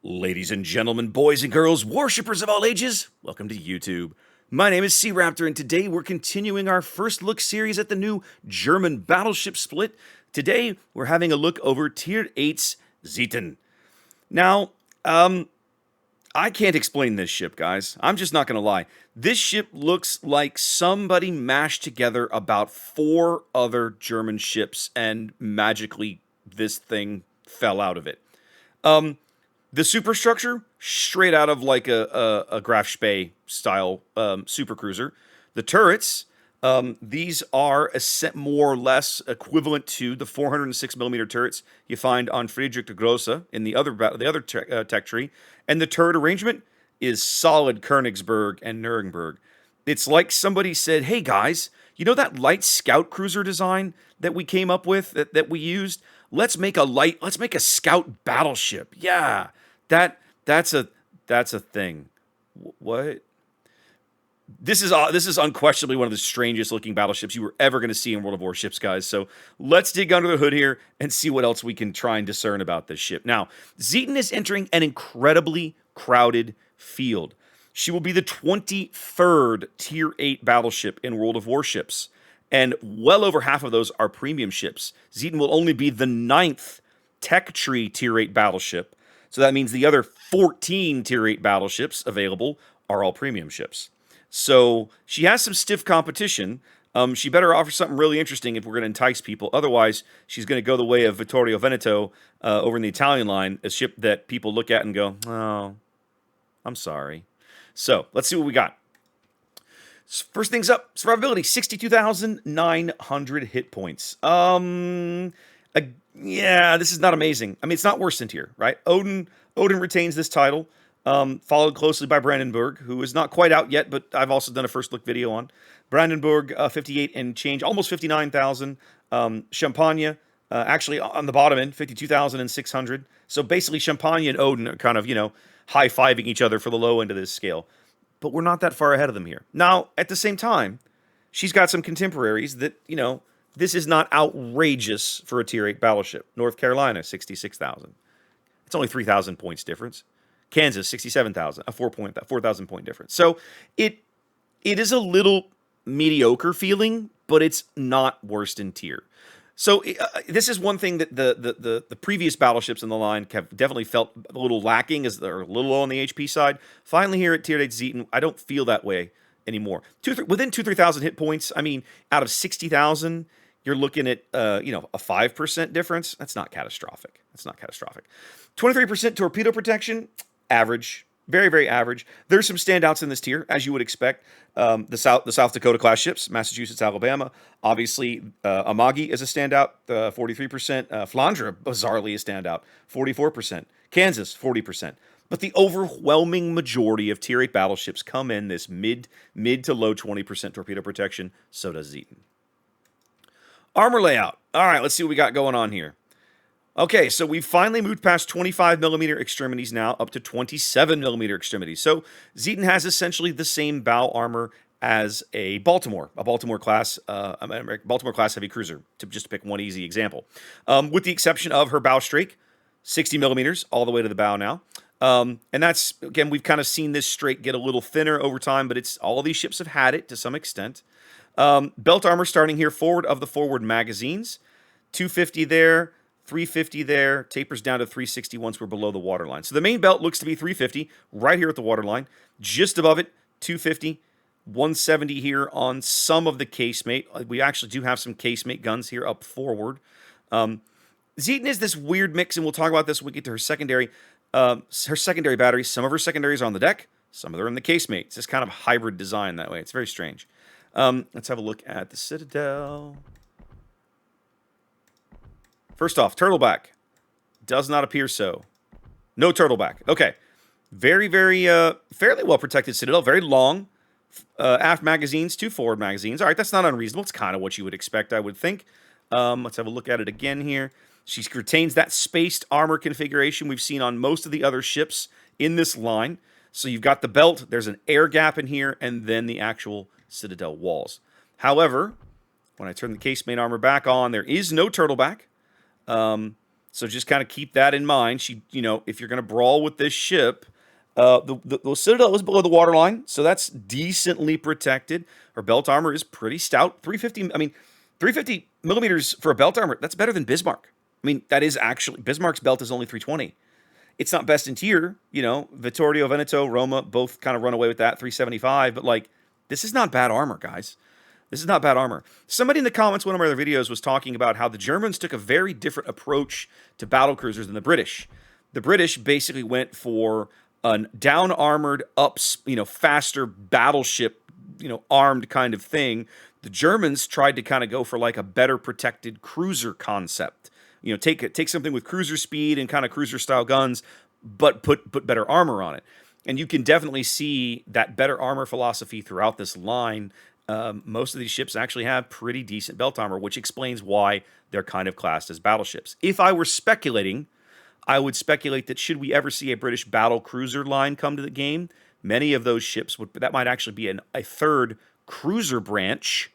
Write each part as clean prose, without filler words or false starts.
Ladies and gentlemen, boys and girls, worshippers of all ages, welcome to YouTube. My name is SeaRaptor, and today we're continuing our first look series at the new German battleship split. Today, we're having a look over Tier VIII Zieten. Now, I can't explain this ship, guys. I'm just not going to lie. This ship looks like somebody mashed together about 4 other German ships, and magically this thing fell out of it. The superstructure, straight out of like a Graf Spee style super cruiser. The turrets, these are more or less equivalent to the 406 millimeter turrets you find on Friedrich der Große in the other tech tree. And the turret arrangement is solid Königsberg and Nürnberg. It's like somebody said, "Hey guys, you know that light scout cruiser design that we came up with that we used? Let's make a scout battleship." Yeah. That's a thing. What? This is unquestionably one of the strangest looking battleships you were ever going to see in World of Warships, guys. So let's dig under the hood here and see what else we can try and discern about this ship. Now, Zieten is entering an incredibly crowded field. She will be the 23rd Tier 8 battleship in World of Warships, and well over half of those are premium ships. Zieten will only be the 9th tech tree Tier 8 battleship. So that means the other 14 Tier 8 battleships available are all premium ships. So she has some stiff competition. She better offer something really interesting if we're going to entice people. Otherwise, she's going to go the way of Vittorio Veneto over in the Italian line, a ship that people look at and go, "Oh, I'm sorry." So let's see what we got. First things up, survivability, 62,900 hit points. Yeah, this is not amazing. I mean, it's not worse than Tier, right? Odin retains this title, followed closely by Brandenburg, who is not quite out yet, but I've also done a first look video on. Brandenburg, 58 and change, almost 59,000. Champagne, actually on the bottom end, 52,600. So basically, Champagne and Odin are kind of, high-fiving each other for the low end of this scale. But we're not that far ahead of them here. Now, at the same time, she's got some contemporaries that, this is not outrageous for a Tier 8 battleship. North Carolina, 66,000. It's only 3,000 points difference. Kansas, 67,000, a 4,000 point difference. So it is a little mediocre feeling, but it's not worse than Tier. So this is one thing that the previous battleships in the line have definitely felt a little lacking, as they're a little low on the HP side. Finally, here at Tier 8 Zieten, I don't feel that way anymore. Within 3,000 hit points, I mean, out of 60,000, you're looking at a 5% difference. That's not catastrophic. 23% torpedo protection, average. Very, very average. There's some standouts in this tier, as you would expect. The South Dakota class ships, Massachusetts, Alabama. Obviously, Amagi is a standout, 43%. Flandre, bizarrely, a standout, 44%. Kansas, 40%. But the overwhelming majority of Tier 8 battleships come in this mid to low 20% torpedo protection. So does Zieten. Armor layout. All right, let's see what we got going on here. Okay, so we've finally moved past 25 millimeter extremities now up to 27 millimeter extremities. So Zieten has essentially the same bow armor as a Baltimore class heavy cruiser, just to pick one easy example. With the exception of her bow strake, 60 millimeters all the way to the bow now. And that's, again, we've kind of seen this strake get a little thinner over time, but it's all these ships have had it to some extent. Belt armor starting here forward of the forward magazines, 250 there, 350 there, tapers down to 360 once we're below the waterline. So the main belt looks to be 350 right here at the waterline. Just above it, 250, 170 here on some of the casemate. We actually do have some casemate guns here up forward. Zieten is this weird mix, and we'll talk about this when we get to her secondary. Her secondary batteries, some of her secondaries are on the deck, some of them are in the casemate. It's this kind of hybrid design that way. It's very strange. Let's have a look at the Citadel. First off, turtleback. Does not appear so. No turtleback. Okay. Very, very, fairly well protected Citadel. Very long aft magazines, 2 forward magazines. All right, that's not unreasonable. It's kind of what you would expect, I would think. Let's have a look at it again here. She retains that spaced armor configuration we've seen on most of the other ships in this line. So you've got the belt, there's an air gap in here, and then the actual Citadel walls. However, when I turn the casemate armor back on, there is no turtleback. So just kind of keep that in mind. If you're going to brawl with this ship, the Citadel is below the waterline, so that's decently protected. Her belt armor is pretty stout. 350, I mean, 350 millimeters for a belt armor, that's better than Bismarck. I mean, that is actually, Bismarck's belt is only 320. It's not best in tier, Vittorio Veneto, Roma, both kind of run away with that, 375, but like, this is not bad armor, guys. This is not bad armor. Somebody in the comments, one of my other videos, was talking about how the Germans took a very different approach to battle cruisers than the British. The British basically went for a down-armored, faster battleship, armed kind of thing. The Germans tried to kind of go for like a better protected cruiser concept. Take something with cruiser speed and kind of cruiser-style guns, but put better armor on it. And you can definitely see that better armor philosophy throughout this line. Most of these ships actually have pretty decent belt armor, which explains why they're kind of classed as battleships. If I were speculating, I would speculate that should we ever see a British battle cruiser line come to the game, many of those ships that might actually be a third cruiser branch,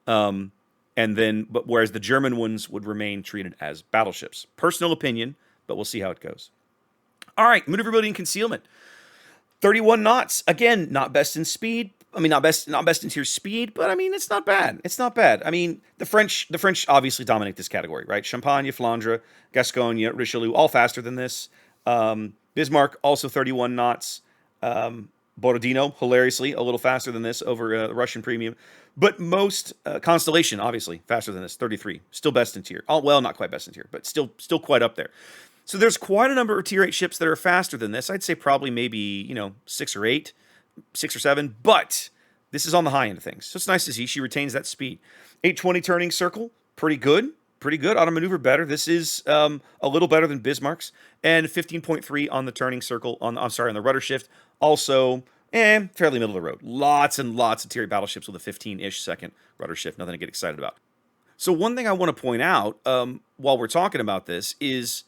whereas the German ones would remain treated as battleships. Personal opinion, but we'll see how it goes. All right, maneuverability and concealment. 31 knots. Again, not best in speed. I mean, not best in tier speed, but I mean, it's not bad. It's not bad. I mean, the French obviously dominate this category, right? Champagne, Flandre, Gascogne, Richelieu, all faster than this. Bismarck, also 31 knots. Borodino, hilariously, a little faster than this over the Russian premium. But most, Constellation, obviously, faster than this, 33. Still best in tier. Well, not quite best in tier, but still quite up there. So there's quite a number of tier 8 ships that are faster than this. I'd say probably maybe, 6 or 8. 6 or 7, but this is on the high end of things. So it's nice to see she retains that speed. 820 turning circle, pretty good. Auto maneuver better. This is a little better than Bismarck's. And 15.3 on the turning circle, on the rudder shift. Also, fairly middle of the road. Lots and lots of tier battleships with a 15-ish second rudder shift. Nothing to get excited about. So one thing I want to point out while we're talking about this is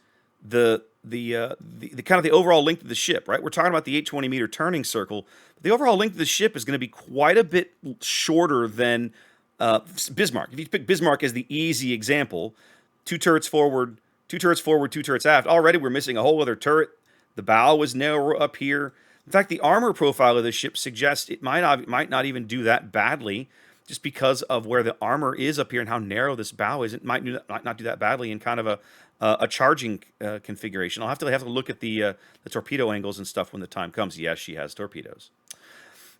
the kind of the overall length of the ship, right? We're talking about the 820 meter turning circle. The overall length of the ship is going to be quite a bit shorter than Bismarck. If you pick Bismarck as the easy example, 2 turrets forward, 2 turrets aft. Already we're missing a whole other turret. The bow was narrower up here. In fact, the armor profile of the ship suggests it might not even do that badly, just because of where the armor is up here and how narrow this bow is. It might not do that badly in kind of a charging configuration. I'll have to look at the torpedo angles and stuff when the time comes. Yes, she has torpedoes.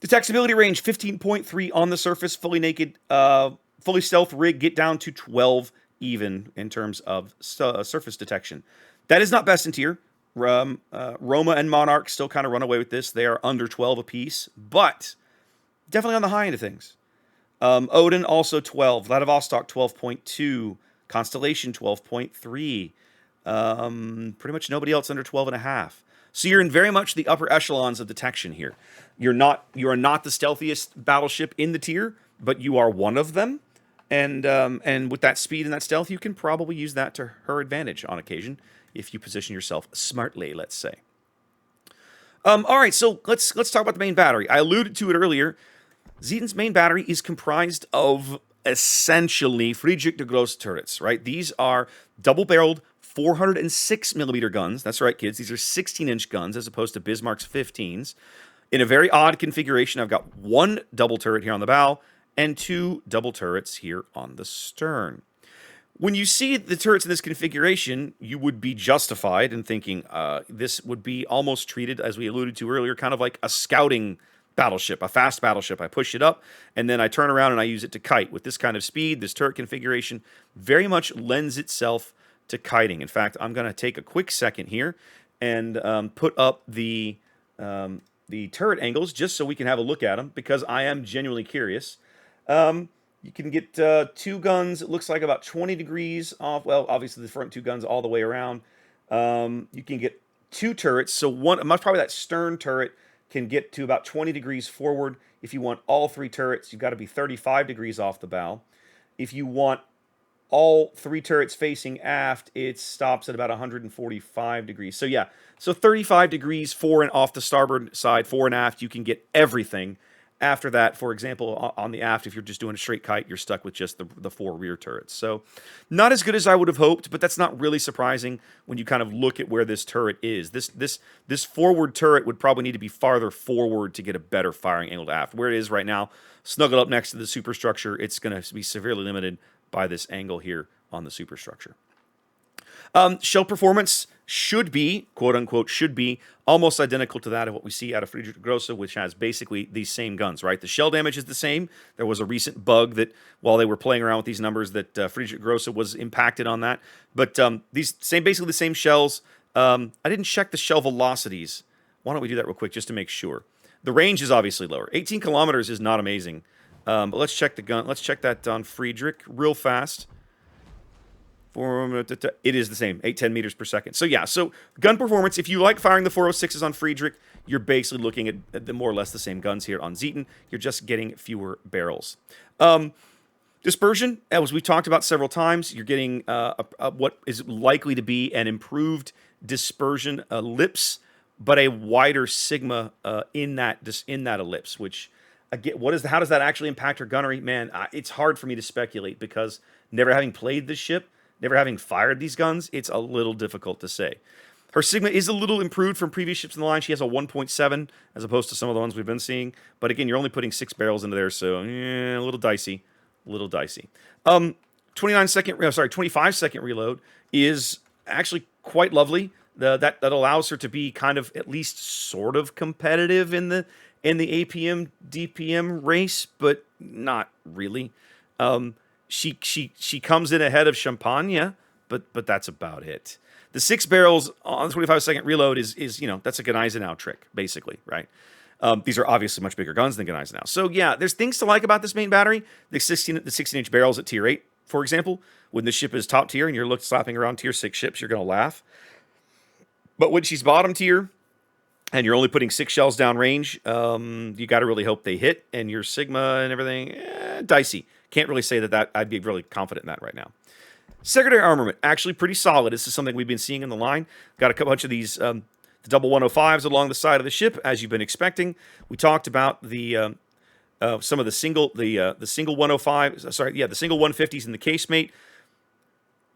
Detectability range 15.3 on the surface, fully naked, fully stealth rig, get down to 12 even in terms of surface detection. That is not best in tier. Roma and Monarch still kind of run away with this. They are under 12 apiece, but definitely on the high end of things. Odin also 12, Vladivostok 12.2, Constellation 12.3. Pretty much nobody else under 12.5. So you're in very much the upper echelons of detection here. You are not the stealthiest battleship in the tier, but you are one of them. And with that speed and that stealth, you can probably use that to her advantage on occasion if you position yourself smartly, let's say. All right, so let's talk about the main battery. I alluded to it earlier. Zieten's main battery is comprised of essentially Friedrich der Große turrets, right? These are double-barreled 406 millimeter guns. That's right, kids. These are 16-inch guns as opposed to Bismarck's 15s. In a very odd configuration, I've got 1 double turret here on the bow and 2 double turrets here on the stern. When you see the turrets in this configuration, you would be justified in thinking this would be almost treated, as we alluded to earlier, kind of like a scouting battleship, a fast battleship. I push it up, and then I turn around and I use it to kite. With this kind of speed, this turret configuration very much lends itself to kiting. In fact, I'm going to take a quick second here and put up the turret angles just so we can have a look at them, because I am genuinely curious. You can get 2 guns, it looks like about 20 degrees off. Well, obviously the front 2 guns all the way around. You can get 2 turrets, so probably that stern turret can get to about 20 degrees forward. If you want all 3 turrets, you've got to be 35 degrees off the bow. If you want all 3 turrets facing aft, it stops at about 145 degrees. So yeah, so 35 degrees fore and off the starboard side, fore and aft, you can get everything after that, for example, on the aft, if you're just doing a straight kite, you're stuck with just the 4 rear turrets. So not as good as I would have hoped, but that's not really surprising when you kind of look at where this turret is. This forward turret would probably need to be farther forward to get a better firing angle to aft. Where it is right now, snuggled up next to the superstructure, it's going to be severely limited by this angle here on the superstructure. Shell performance should be, quote unquote, should be almost identical to that of what we see out of Friedrich der Große, which has basically these same guns, right? The shell damage is the same. There was a recent bug that while they were playing around with these numbers that Friedrich der Große was impacted on that. But basically the same shells. I didn't check the shell velocities. Why don't we do that real quick just to make sure? The range is obviously lower. 18 kilometers is not amazing. But let's check the gun. Let's check that on Friedrich real fast. It is the same, 810 meters per second. So yeah, so gun performance, if you like firing the 406s on Friedrich, you're basically looking at the more or less the same guns here on Zieten. You're just getting fewer barrels. Dispersion, as we talked about several times, you're getting what is likely to be an improved dispersion ellipse, but a wider sigma in that ellipse, which again, how does that actually impact her gunnery? Man, it's hard for me to speculate because never having played this ship, never having fired these guns, it's a little difficult to say. Her sigma is a little improved from previous ships in the line. She has a 1.7 as opposed to some of the ones we've been seeing. But again, you're only putting 6 barrels into there, so a little dicey. A little dicey. 25-second reload is actually quite lovely. That allows her to be kind of at least sort of competitive in the APM DPM race, but not really. She comes in ahead of Champagne, but that's about it. The 6 barrels on the 25-second reload is that's a Gneisenau trick, basically, right? These are obviously much bigger guns than Gneisenau. So yeah, there's things to like about this main battery. The 16-inch barrels at Tier 8, for example, when the ship is top tier and you're slapping around Tier 6 ships, you're going to laugh. But when she's bottom tier and you're only putting 6 shells down range, you got to really hope they hit, and your sigma and everything, dicey. Can't really say that I'd be really confident in that right now. Secondary armament, actually pretty solid. This is something we've been seeing in the line. Got a bunch of these the double 105s along the side of the ship, as you've been expecting. We talked about the some of the single 105s. The single 150s in the casemate.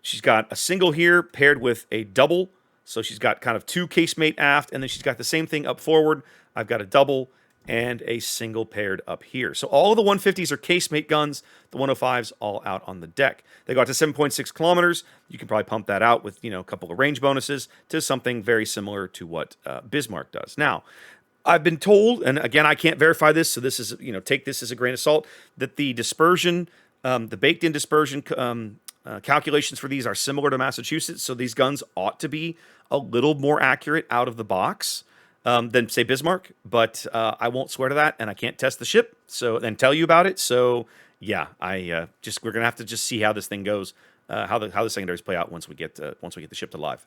She's got a single here paired with a double, so she's got kind of 2 casemate aft, and then she's got the same thing up forward. I've got a double and a single paired up here. So all of the 150s are casemate guns. The 105s all out on the deck. They go out to 7.6 kilometers. You can probably pump that out with a couple of range bonuses to something very similar to what Bismarck does. Now, I've been told, and again, I can't verify this, so this is take this as a grain of salt, that the dispersion, the baked-in dispersion calculations for these are similar to Massachusetts. So these guns ought to be a little more accurate out of the box than say Bismarck, but I won't swear to that, and I can't test the ship and tell you about it. So yeah, we're gonna have to just see how this thing goes, how the secondaries play out once we get the ship to live.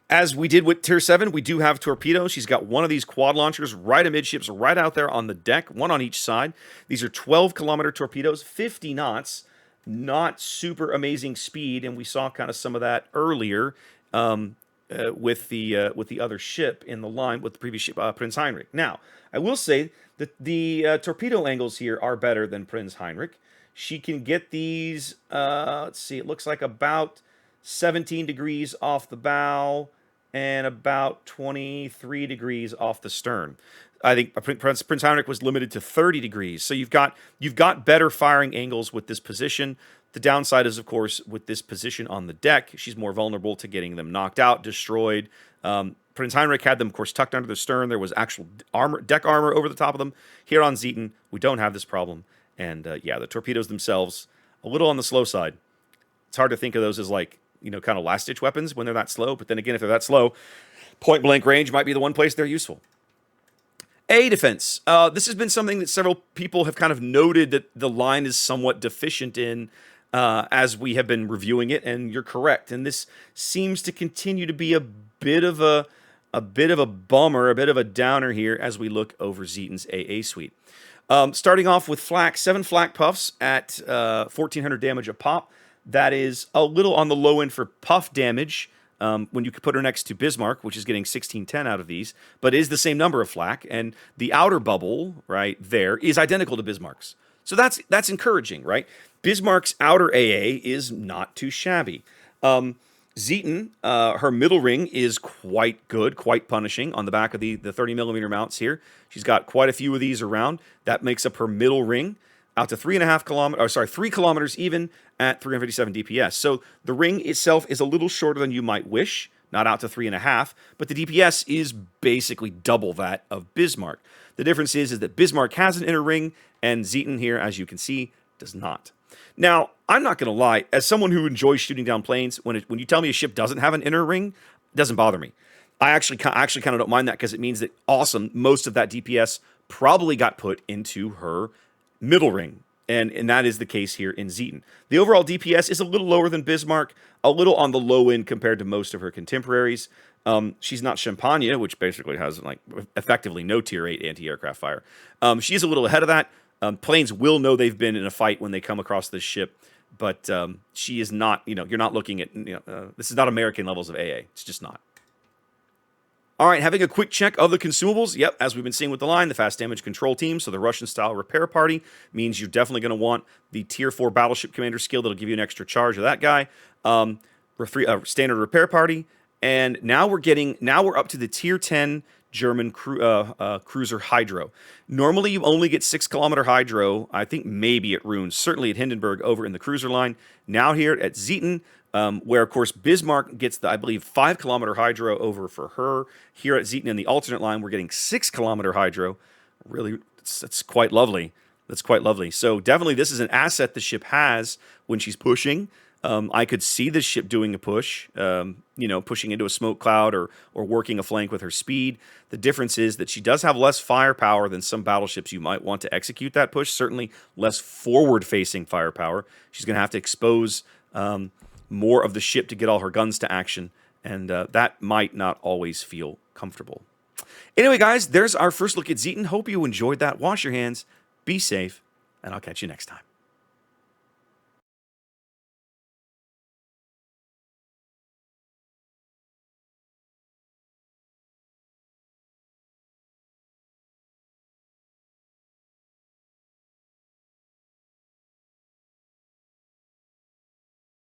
As we did with Tier 7, we do have torpedoes. She's got one of these quad launchers right amidships, right out there on the deck, one on each side. These are 12-kilometer torpedoes, 50 knots, not super amazing speed, and we saw kind of some of that earlier. With the other ship in the line, with the previous ship, Prinz Heinrich. Now, I will say that the torpedo angles here are better than Prinz Heinrich. She can get these, let's see, it looks like about 17 degrees off the bow and about 23 degrees off the stern. I think Prinz Heinrich was limited to 30 degrees. So you've got better firing angles with this position. The downside is, of course, with this position on the deck, she's more vulnerable to getting them knocked out, destroyed. Prinz Heinrich had them, of course, tucked under the stern. There was actual deck armor over the top of them. Here on Zieten, we don't have this problem. And the torpedoes themselves, a little on the slow side. It's hard to think of those as kind of last-ditch weapons when they're that slow. But then again, if they're that slow, point-blank range might be the one place they're useful. A defense. This has been something that several people have kind of noted that the line is somewhat deficient in as we have been reviewing it, and you're correct. And this seems to continue to be a bit of a bummer, a bit of a downer here as we look over Zieten's AA suite. Starting off with flak, 7 flak puffs at 1,400 damage a pop. That is a little on the low end for puff damage. when you could put her next to Bismarck, which is getting 1610 out of these, but is the same number of flak, and the outer bubble right there is identical to Bismarck's. So that's encouraging, right? Bismarck's outer AA is not too shabby. Zieten, her middle ring is quite good, quite punishing on the back of the 30mm mounts here. She's got quite a few of these around. That makes up her middle ring out to 3.5 kilometers, or sorry, 3 kilometers even at 357 DPS. So the ring itself is a little shorter than you might wish, not out to 3.5, but the DPS is basically double that of Bismarck. The difference is that Bismarck has an inner ring, and Zieten here, as you can see, does not. Now, I'm not going to lie, as someone who enjoys shooting down planes, when you tell me a ship doesn't have an inner ring, it doesn't bother me. I actually kind of don't mind that, because it means that most of that DPS probably got put into her middle ring, and that is the case here in Zieten. The overall DPS is a little lower than Bismarck, a little on the low end compared to most of her contemporaries. She's not Champagne, which basically has like effectively no Tier 8 anti-aircraft fire. She's a little ahead of that. Planes will know they've been in a fight when they come across this ship, but she is not, you're not looking at, this is not American levels of AA. It's just not. All right, having a quick check of the consumables. Yep, as we've been seeing with the line, the fast damage control team, so the Russian-style repair party, means you're definitely going to want the Tier 4 Battleship Commander skill that'll give you an extra charge of that guy. Standard repair party, and now we're up to the Tier 10 German cruiser Hydro. Normally, you only get 6-kilometer Hydro, I think maybe at Runes, certainly at Hindenburg over in the cruiser line. Now here at Zieten, where, of course, Bismarck gets the, I believe, 5-kilometer Hydro over for her. Here at Zieten in the alternate line, we're getting 6-kilometer Hydro. Really, that's quite lovely. That's quite lovely. So definitely this is an asset the ship has when she's pushing. I could see this ship doing a push, pushing into a smoke cloud or working a flank with her speed. The difference is that she does have less firepower than some battleships you might want to execute that push. Certainly less forward-facing firepower. She's going to have to expose more of the ship to get all her guns to action, and that might not always feel comfortable. Anyway, guys, there's our first look at Zieten. Hope you enjoyed that. Wash your hands, be safe, and I'll catch you next time.